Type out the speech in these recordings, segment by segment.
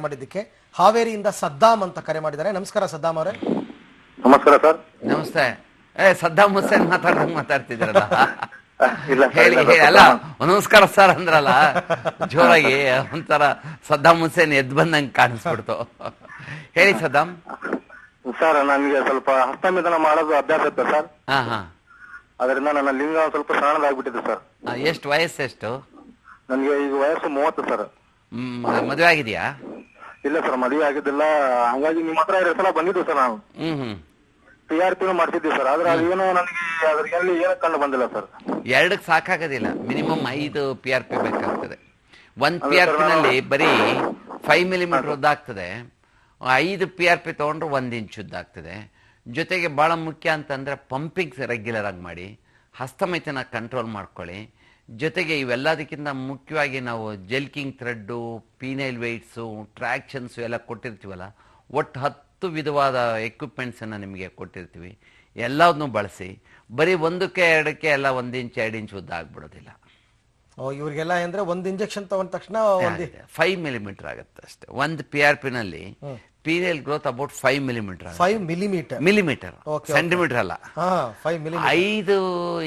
ಮಾಡಿದ್ದಕ್ಕೆ ಹಾವೇರಿಯಿಂದ ಸದ್ದಾಂ ಅಂತ ಕರೆ ಮಾಡಿದ್ದಾರೆ. ನಮಸ್ಕಾರ ಸದ್ದಾಂ ಅವರೇ. ನಮಸ್ಕಾರ ಸರ್. ನಮಸ್ತೆ. ಸದ್ದಾಂ ಹುಸೇನ್ ಮಾತಾಡ್ತಿದ್ರಲ್ಲ, ಇಲ್ಲ ಹೇಳಿ ಅಲ್ಲ, ನಮಸ್ಕಾರ ಸರ್ ಅಂದ್ರಲ್ಲ ಜೋರಾಗಿ, ಒಂಥರ ಸದ್ದಾಂ ಹುಸೇನ್ ಎದ್ ಬಂದಂಗೆ ಕಾಣಿಸ್ಬಿಡ್ತು. ಹೇಳಿ ಸದ್ದಾಂ. ಸರ್, ನನಗೆ ಸ್ವಲ್ಪ ಹಸ್ತಮಿದನ ಮಾಡೋದು ಅಭ್ಯಾಸ ಇತ್ತು ಸರ್. ಹಾ. ಅದರಿಂದ ನನ್ನ ಲಿಂಗ ಸ್ವಲ್ಪ ಸಣ್ಣದಾಗ್ಬಿಟ್ಟಿದೆ ಸರ್. ಎಷ್ಟು ವಯಸ್ಸೆಷ್ಟು? ನನಗೆ ಈಗ ವಯಸ್ಸು 30 ಸರ್. ಮದುವೆ ಆಗಿದೆಯಾ? ಇಲ್ಲ ಸರ್, ಮದುವೆ ಆಗಿದ್ದಿಲ್ಲ. ಹಂಗಾಗಿ ನಿಮ್ಮ ಹತ್ರ 2 ಸಲ ಬಂದಿದ್ದು ಸರ್. ನಾವು PRP ಮಾಡ್ತಿದ್ದೀವಿ ಸರ್. ಆದ್ರೆ ಅದೇನೋ ನನಗೆ ಅದ್ರಲ್ಲಿ ಏನಕ್ಕೆ ಕಂಡು ಬಂದಿಲ್ಲ ಸರ್. 2ಕ್ಕೆ ಸಾಕಾಗೋದಿಲ್ಲ, ಮಿನಿಮಮ್ 5 PRP ಬೇಕಾಗ್ತದೆ. 1 PRP ನಲ್ಲಿ ಬರೀ 5 ಮಿಲಿಮೀಟರ್ ಉದ್ದಾಗ್ತದೆ. 5 PRP ತಗೊಂಡ್ರೆ 1 ಇಂಚ್ ಉದ್ದಾಗ್ತದೆ. ಜೊತೆಗೆ ಬಹಳ ಮುಖ್ಯ ಅಂತಂದ್ರೆ ಪಂಪಿಂಗ್ ರೆಗ್ಯುಲರ್ ಆಗಿ ಮಾಡಿ, ಹಸ್ತಮೈಥನ ಕಂಟ್ರೋಲ್ ಮಾಡ್ಕೊಳ್ಳಿ. ಜೊತೆಗೆ ಇವೆಲ್ಲದಕ್ಕಿಂತ ಮುಖ್ಯವಾಗಿ ನಾವು ಜೆಲ್ಕಿಂಗ್ ಥ್ರೆಡ್ಡು, ಪೀನೈಲ್ ವೆಯ್ಟ್ಸು, ಟ್ರ್ಯಾಕ್ಷನ್ಸು ಎಲ್ಲ ಕೊಟ್ಟಿರ್ತೀವಲ್ಲ, ಒಟ್ಟು 10 ವಿಧವಾದ ಎಕ್ವಿಪ್ಮೆಂಟ್ಸನ್ನು ನಿಮಗೆ ಕೊಟ್ಟಿರ್ತೀವಿ. ಎಲ್ಲದನ್ನೂ ಬಳಸಿ. ಬರೀ 1ಕ್ಕೆ 2ಕ್ಕೆ ಎಲ್ಲ 1 ಇಂಚ್ 2 ಇಂಚ್ ಉದ್ದ ಆಗ್ಬಿಡೋದಿಲ್ಲ. ಇವ್ರಿಗೆಲ್ಲ ಅಂದ್ರೆ 1 ಇಂಜೆಕ್ಷನ್ ತಗೊಂಡ ತಕ್ಷಣ 5 ಮಿಲಿಮೀಟರ್ ಆಗುತ್ತೆ ಅಷ್ಟೇ. 1 PRP ನಲ್ಲಿ ಪೀರಿಯಲ್ growth about 5 millimetre. 5 millimetre centimetre ಅಲ್ಲ. 5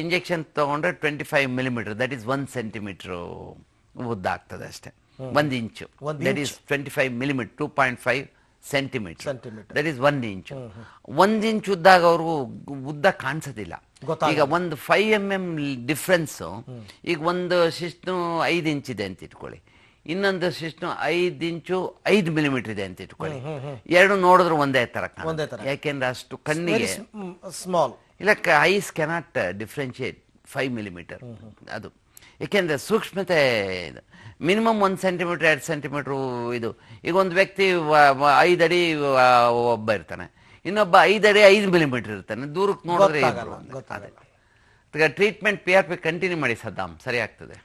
ಇಂಜೆಕ್ಷನ್ ತಗೊಂಡ್ರೆ 25 ಮಿಲಿಮೀಟರ್, ದಟ್ ಈಸ್ 1 ಸೆಂಟಿಮೀಟರ್ ಉದ್ದ ಆಗ್ತದೆ ಅಷ್ಟೇ. 1 inch that is 25 millimetre, 2.5 centimetre, that is 1 inch. 1 inch ಉದ್ದಾಗ ಅವ್ರಿಗೂ ಉದ್ದ ಕಾಣಿಸೋದಿಲ್ಲ. ಈಗ ಒಂದು 5 mm ಡಿಫ್ರೆನ್ಸ್. ಈಗ ಒಂದು ಶಿಶ್ನು 5 ಇಂಚ್ ಇದೆ ಅಂತ ಇಟ್ಕೊಳ್ಳಿ, ಇನ್ನೊಂದು ಶಿಶ್ನು 5 ಇಂಚು 5 ಮಿಲಿಮೀಟರ್ ಇದೆ ಅಂತ ಇಟ್ಕೊಳ್ಳಿ. ಎರಡು ನೋಡಿದ್ರೆ ಒಂದೇ ತರ ಕಾಣುತ್ತೆ. ಯಾಕೆಂದ್ರೆ ಅಷ್ಟು ಕಣ್ಣಿಗೆ ಸ್ಮಾಲ್ ಇಲ್ಲ, ಐಸ್ ಕೆನಾಟ್ ಡಿಫ್ರೆನ್ಶಿಯೇಟ್ 5 ಮಿಲಿಮೀಟರ್. ಅದು ಏಕೆಂದ್ರೆ ಸೂಕ್ಷ್ಮತೆ ಮಿನಿಮಮ್ 1 ಸೆಂಟಿಮೀಟರ್ 2 ಸೆಂಟಿಮೀಟರ್ ಇದು. ಈಗ ಒಂದು ವ್ಯಕ್ತಿ 5 ಅಡಿ ಒಬ್ಬ ಇರ್ತಾನೆ, ಇನ್ನೊಬ್ಬ 5 ಅಡಿ 5 ಮಿಲಿಮೀಟರ್ ಇರ್ತಾನೆ. ದೂರಕ್ಕೆ ನೋಡಿದ್ರೆ ಟ್ರೀಟ್ಮೆಂಟ್ PRP ಕಂಟಿನ್ಯೂ ಮಾಡಿ ಸದ್ದಾಂ, ಸರಿ ಆಗ್ತದೆ.